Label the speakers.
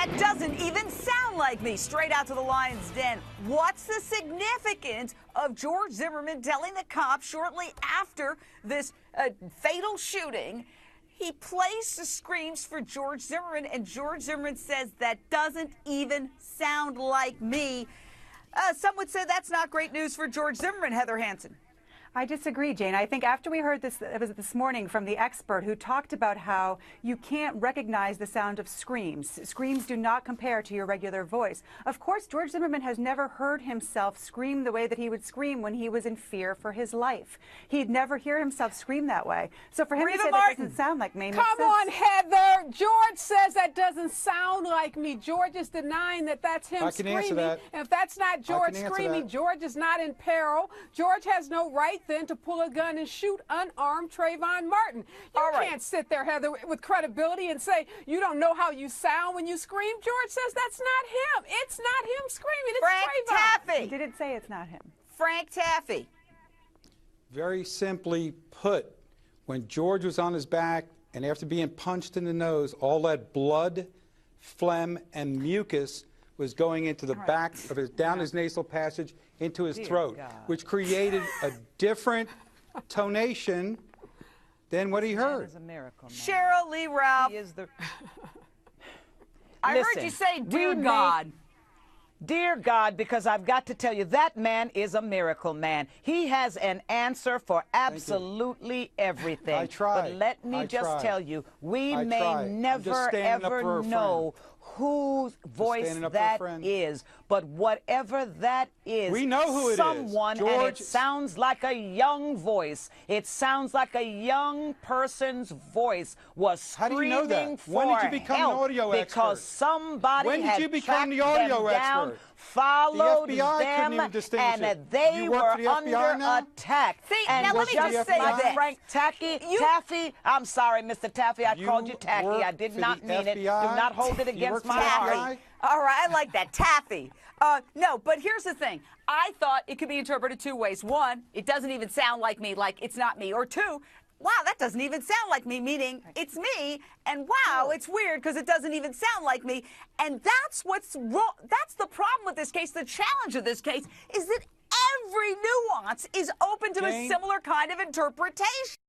Speaker 1: That doesn't even sound like me. Straight out to the lion's den. What's the significance of George Zimmerman telling the cops shortly after this fatal shooting? He plays the screams for George Zimmerman, and George Zimmerman says that doesn't even sound like me. Some would say that's not great news for George Zimmerman, Heather Hansen.
Speaker 2: I disagree, Jane. I think after we heard this, it was this morning from the expert who talked about how you can't recognize the sound of screams. Screams do not compare to your regular voice. Of course, George Zimmerman has never heard himself scream the way that he would scream when he was in fear for his life. He'd never hear himself scream that way. So for him to say that doesn't sound like me makes sense.
Speaker 3: Come on, Heather. George says that doesn't sound like me. George is denying that that's him screaming.
Speaker 4: Answer that.
Speaker 3: If that's not George screaming, George is not in peril. George has no right then to pull a gun and shoot unarmed Trayvon Martin. You can't sit there, Heather, with credibility and say you don't know how you sound when you scream. George says that's not him. It's not him screaming. It's
Speaker 1: Frank
Speaker 3: Trayvon.
Speaker 1: Taffy.
Speaker 2: He didn't say it's not him.
Speaker 1: Frank Taffy.
Speaker 4: Very simply put, when George was on his back and after being punched in the nose, all that blood, phlegm, and mucus was going into the back of his, down his nasal passage into his throat, which created a different tonation than what he heard.
Speaker 5: Is a miracle, man.
Speaker 1: Cheryl Lee Ralph.
Speaker 5: He is the...
Speaker 1: I heard you say, dear God.
Speaker 5: Dear God, because I've got to tell you, that man is a miracle man. He has an answer for absolutely everything.
Speaker 4: I try.
Speaker 5: But let me just tell you, we may never, ever know whose voice that is, but whatever that is,
Speaker 4: we know who it is.
Speaker 5: Someone,
Speaker 4: George,
Speaker 5: and it sounds like a young voice. It sounds like a young person's voice was screaming.
Speaker 4: How do you know that? When did you become an audio expert?
Speaker 5: Because somebody
Speaker 4: when did you become the
Speaker 5: tracked
Speaker 4: audio
Speaker 5: them down,
Speaker 4: expert?
Speaker 5: followed
Speaker 4: the FBI
Speaker 5: them,
Speaker 4: couldn't even distinguish
Speaker 5: and
Speaker 4: it.
Speaker 5: they
Speaker 4: You
Speaker 5: were
Speaker 4: work for the
Speaker 5: under
Speaker 4: FBI now?
Speaker 5: attack.
Speaker 1: See,
Speaker 5: and
Speaker 1: now let me just say this.
Speaker 5: Frank Taffy, I'm sorry, Mr. Taffy, I called you Tacky. I did not mean it. Do not hold it against my heart.
Speaker 1: All right, I like that. Taffy. No, but here's the thing. I thought it could be interpreted two ways. One, it doesn't even sound like me, like it's not me. Or two, wow, that doesn't even sound like me, meaning it's me. And wow, it's weird because it doesn't even sound like me. And that's what's wrong. That's the problem with this case. The challenge of this case is that every nuance is open to a similar kind of interpretation.